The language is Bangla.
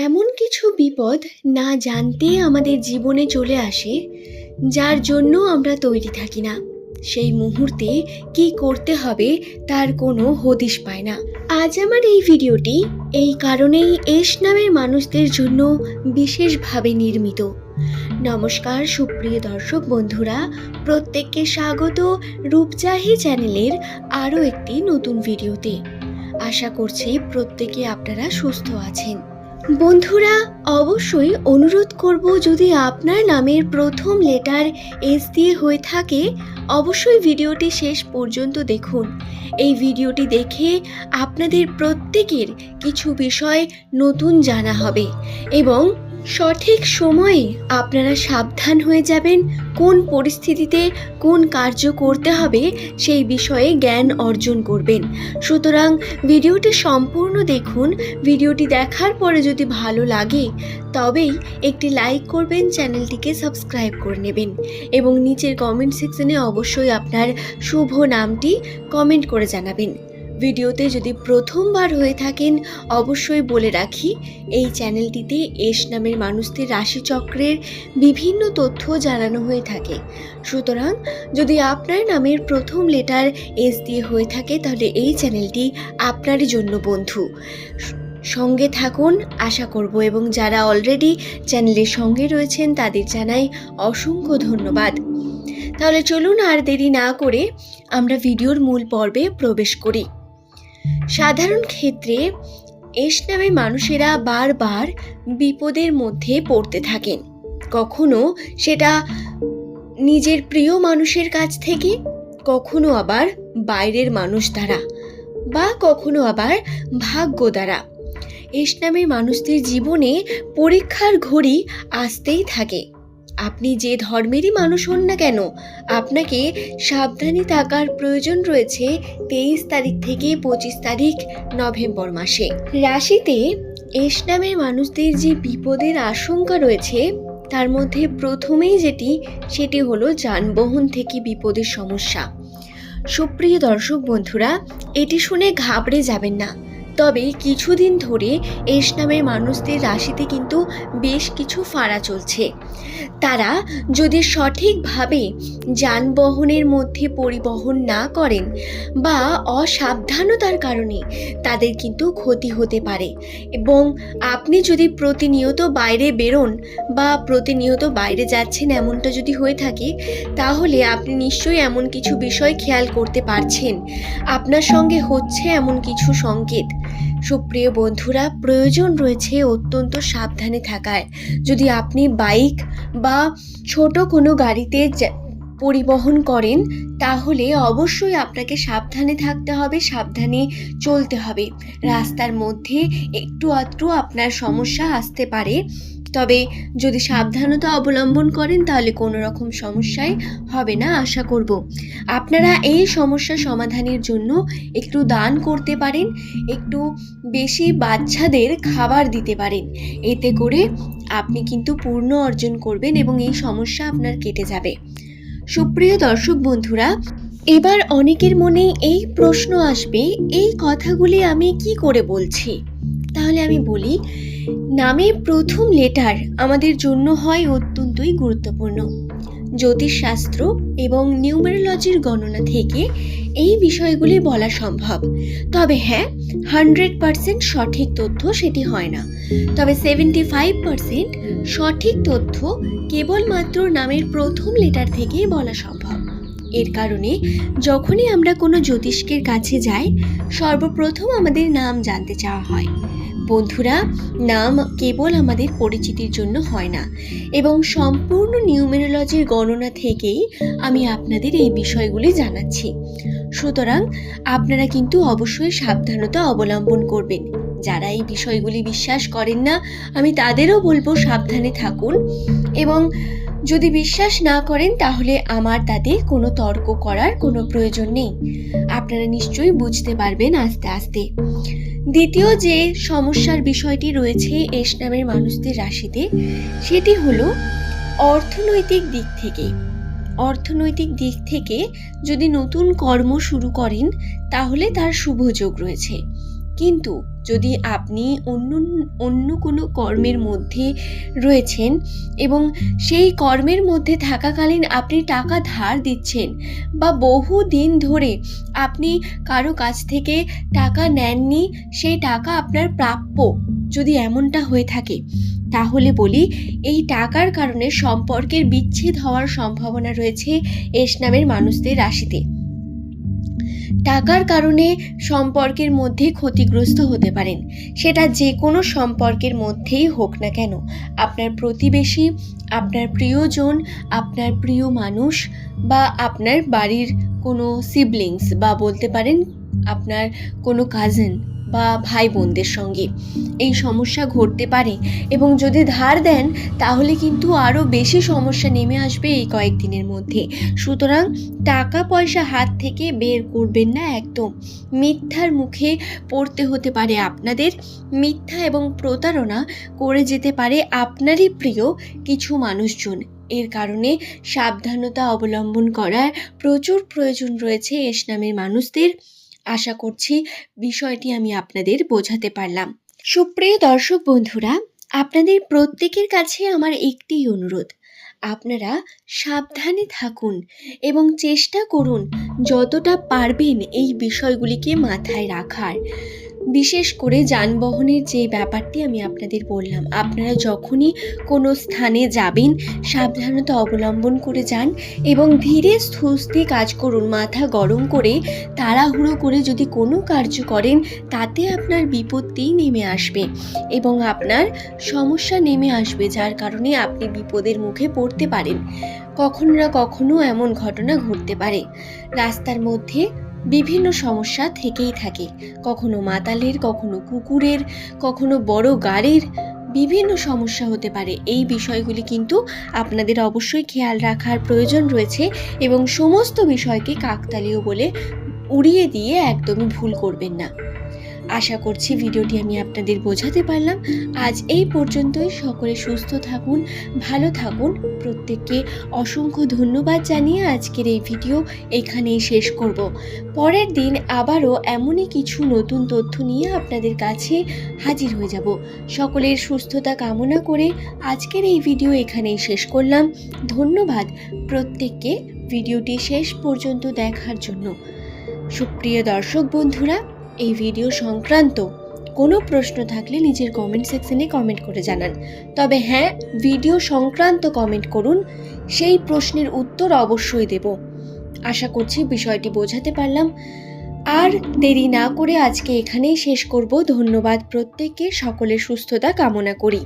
এমন কিছু বিপদ না জানতেই আমাদের জীবনে চলে আসে, যার জন্য আমরা তৈরি থাকি না। সেই মুহূর্তে কি করতে হবে তার কোনো হদিশ পায় না। আজ আমার এই ভিডিওটি এই কারণেই এস নামের মানুষদের জন্য বিশেষভাবে নির্মিত। নমস্কার সুপ্রিয় দর্শক বন্ধুরা, প্রত্যেককে স্বাগত রূপজাহি চ্যানেলের আরও একটি নতুন ভিডিওতে। আশা করছি প্রত্যেকে আপনারা সুস্থ আছেন। বন্ধুরা, অবশ্যই অনুরোধ করব, যদি আপনার নামের প্রথম লেটার এস দিয়ে হয়ে থাকে অবশ্যই ভিডিওটি শেষ পর্যন্ত দেখুন। এই ভিডিওটি দেখে আপনাদের প্রত্যেকের কিছু বিষয় নতুন জানা হবে এবং সঠিক সময়ে আপনারা সাবধান হয়ে যাবেন। কোন পরিস্থিতিতে কোন কার্য করতে হবে সেই বিষয়ে জ্ঞান অর্জন করবেন। সুতরাং ভিডিওটি সম্পূর্ণ দেখুন। ভিডিওটি দেখার পরে যদি ভালো লাগে তবেই একটি লাইক করবেন, চ্যানেলটিকে সাবস্ক্রাইব করে নেবেন এবং নিচের কমেন্ট সেকশনে অবশ্যই আপনার শুভ নামটি কমেন্ট করে জানাবেন। ভিডিওতে যদি প্রথমবার হয়ে থাকেন অবশ্যই বলে রাখি, এই চ্যানেলটিতে এস নামের মানুষদের রাশিচক্রের বিভিন্ন তথ্য জানানো হয়ে থাকে। সুতরাং যদি আপনার নামের প্রথম লেটার এস দিয়ে হয়ে থাকে তাহলে এই চ্যানেলটি আপনারই জন্য বন্ধু। সঙ্গে থাকুন আশা করব, এবং যারা অলরেডি চ্যানেলের সঙ্গে রয়েছেন তাদের জানাই অসংখ্য ধন্যবাদ। তাহলে চলুন আর দেরি না করে আমরা ভিডিওর মূল পর্বে প্রবেশ করি। সাধারণ ক্ষেত্রে এস নামে মানুষেরা বারবার বিপদের মধ্যে পড়তে থাকেন। কখনো সেটা নিজের প্রিয় মানুষের কাছ থেকে, কখনো আবার বাইরের মানুষ দ্বারা, বা কখনো আবার ভাগ্য দ্বারা। এস নামের মানুষদের জীবনে পরীক্ষার ঘড়ি আসতেই থাকে। আপনি যে ধর্মেরই মানুষ হন না কেন, আপনাকে সাবধানে থাকার প্রয়োজন রয়েছে 23 তারিখ থেকে 25 তারিখ নভেম্বর মাসে। রাশিতে এস নামের মানুষদের যে বিপদের আশঙ্কা রয়েছে তার মধ্যে প্রথমেই সেটি হলো যানবাহন থেকে বিপদের সমস্যা। সুপ্রিয় দর্শক বন্ধুরা, এটি শুনে ঘাবড়ে যাবেন না। তবে কিছুদিন ধরে এস নামের মানুষদের রাশিতে কিন্তু বেশ কিছু ফাঁড়া চলছে। তারা যদি সঠিকভাবে যানবাহনের মধ্যে পরিবহন না করেন বা অসাবধানতার কারণে তাদের কিন্তু ক্ষতি হতে পারে। এবং আপনি যদি প্রতিনিয়ত বাইরে বেরোন বা প্রতিনিয়ত বাইরে যাচ্ছেন এমনটা যদি হয়ে থাকে তাহলে আপনি নিশ্চয়ই এমন কিছু বিষয় খেয়াল করতে পারছেন। আপনার সঙ্গে হচ্ছে এমন কিছু সংকেত। সুপ্রিয় বন্ধুরা, প্রয়োজন রয়েছে অত্যন্ত সাবধানে থাকার। যদি আপনি বাইক বা ছোট কোনো গাড়িতে পরিবহন করেন তাহলে অবশ্যই আপনাকে সাবধানে থাকতে হবে, সাবধানে চলতে হবে। রাস্তার মধ্যে একটু আধটু আপনার সমস্যা আসতে পারে, তবে যদি সাবধানতা অবলম্বন করেন তাহলে কোনো রকম সমস্যাই হবে না আশা করব। আপনারা এই সমস্যা সমাধানের জন্য একটু দান করতে পারেন, একটু বেশি বাচ্চাদের খাবার দিতে পারেন। এতে করে আপনি কিন্তু পূর্ণ অর্জন করবেন এবং এই সমস্যা আপনার কেটে যাবে। সুপ্রিয় দর্শক বন্ধুরা, এবার অনেকের মনে এই প্রশ্ন আসবে, এই কথাগুলি আমি কি করে বলছি? তাহলে আমি বলি, নামে প্রথম লেটার আমাদের জন্য হয় অত্যন্তই গুরুত্বপূর্ণ। জ্যোতিষশাস্ত্র এবং নিউমেরোলজির গণনা থেকে এই বিষয়গুলি বলা সম্ভব। তবে হ্যাঁ, 100% সঠিক তথ্য সেটি হয় না। তবে 75% সঠিক তথ্য কেবলমাত্র নামের প্রথম লেটার থেকেই বলা সম্ভব। এর কারণে যখনই আমরা কোনো জ্যোতিষ্কের কাছে যাই সর্বপ্রথম আমাদের নাম জানতে চাওয়া হয়। বন্ধুরা, নাম কেবল আমাদের পরিচিতির জন্য হয় না, এবং সম্পূর্ণ নিউমেরোলজির গণনা থেকেই আমি আপনাদের এই বিষয়গুলি জানাচ্ছি। সুতরাং আপনারা কিন্তু অবশ্যই সাবধানতা অবলম্বন করবেন। যারা এই বিষয়গুলি বিশ্বাস করেন না আমি তাদেরও বলবো সাবধানে থাকুন, এবং যদি বিশ্বাস না করেন তাহলে আমার তাতে কোনো তর্ক করার কোনো প্রয়োজন নেই। আপনারা নিশ্চয়ই বুঝতে পারবেন আস্তে আস্তে। দ্বিতীয় যে সমস্যার বিষয়টি রয়েছে এস নামের মানুষদের রাশিতে, সেটি হলো অর্থনৈতিক দিক থেকে। অর্থনৈতিক দিক থেকে যদি নতুন কর্ম শুরু করেন তাহলে তার শুভ যোগ রয়েছে, কিন্তু যদি আপনি অন্য কোনো কর্মের মধ্যে রয়েছেন এবং সেই কর্মের মধ্যে থাকাকালীন আপনি টাকা ধার দিচ্ছেন বা বহু দিন ধরে আপনি কারো কাছ থেকে টাকা নেননি, সেই টাকা আপনার প্রাপ্য, যদি এমনটা হয়ে থাকে তাহলে বলি এই টাকার কারণে সম্পর্কের বিচ্ছেদ হওয়ার সম্ভাবনা রয়েছে এস নামের মানুষদের রাশিতে। টাকার কারণে সম্পর্কের মধ্যে ক্ষতিগ্রস্ত হতে পারেন, সেটা যে কোনো সম্পর্কের মধ্যেই হোক না কেন। আপনার প্রতিবেশী, আপনার প্রিয়জন, আপনার প্রিয় মানুষ বা আপনার বাড়ির কোনো সিবলিংস বা বলতে পারেন আপনার কোনো কাজিন বা ভাই বোনদের সঙ্গে এই সমস্যা ঘটতে পারে। এবং যদি ধার দেন তাহলে কিন্তু আরও বেশি সমস্যা নেমে আসবে এই কয়েকদিনের মধ্যে। সুতরাং টাকা পয়সা হাত থেকে বের করবেন না একদম। মিথ্যার মুখে পড়তে হতে পারে আপনাদের, মিথ্যা এবং প্রতারণা করে যেতে পারে আপনারই প্রিয় কিছু মানুষজন। এর কারণে সাবধানতা অবলম্বন করার প্রচুর প্রয়োজন রয়েছে এস নামের মানুষদের। আশা করছি বিষয়টি আমি আপনাদের বোঝাতে পারলাম। সুপ্রিয় দর্শক বন্ধুরা, আপনাদের প্রত্যেকের কাছে আমার একটি অনুরোধ, আপনারা সাবধানে থাকুন এবং চেষ্টা করুন যতটা পারবেন এই বিষয়গুলিকে মাথায় রাখার। বিশেষ করে যানবাহনের যে ব্যাপারটি আমি আপনাদের বললাম, আপনারা যখনই কোনো স্থানে যাবেন সাবধানতা অবলম্বন করে যান এবং ধীরে সুস্থে কাজ করুন। মাথা গরম করে তাড়াহুড়ো করে যদি কোনো কার্য করেন তাতে আপনার বিপত্তি নেমে আসবে এবং আপনার সমস্যা নেমে আসবে, যার কারণে আপনি বিপদের মুখে পড়তে পারেন। কখনো না কখনো এমন ঘটনা ঘটতে পারে। রাস্তার মধ্যে বিভিন্ন সমস্যা থেকেই থাকে, কখনো মাতালের, কখনো কুকুরের, কখনো বড় গাড়ির, বিভিন্ন সমস্যা হতে পারে। এই বিষয়গুলি কিন্তু আপনাদের অবশ্যই খেয়াল রাখার প্রয়োজন রয়েছে এবং সমস্ত বিষয়কে কাকতালীয় বলে উড়িয়ে দিয়ে একদমই ভুল করবেন না। আশা করছি ভিডিওটি আমি আপনাদের বোঝাতে পারলাম। আজ এই পর্যন্তই। সকলে সুস্থ থাকুন, ভালো থাকুন। প্রত্যেককে অসংখ্য ধন্যবাদ জানিয়ে আজকের এই ভিডিও এখানেই শেষ করব। পরের দিন আবারও এমনই কিছু নতুন তথ্য নিয়ে আপনাদের কাছে হাজির হয়ে যাব। সকলের সুস্থতা কামনা করে আজকের এই ভিডিও এখানেই শেষ করলাম। ধন্যবাদ প্রত্যেককে ভিডিওটি শেষ পর্যন্ত দেখার জন্য। সুপ্রিয় দর্শক বন্ধুরা, এই ভিডিও সংক্রান্ত কোনো প্রশ্ন থাকলে নিজের কমেন্ট সেকশনে কমেন্ট করে জানান। তবে হ্যাঁ, ভিডিও সংক্রান্ত কমেন্ট করুন, সেই প্রশ্নের উত্তর অবশ্যই দেব। আশা করছি বিষয়টি বোঝাতে পারলাম। আর দেরি না করে আজকে এখানেই শেষ করব। ধন্যবাদ প্রত্যেককে, সকলের সুস্থতা কামনা করি।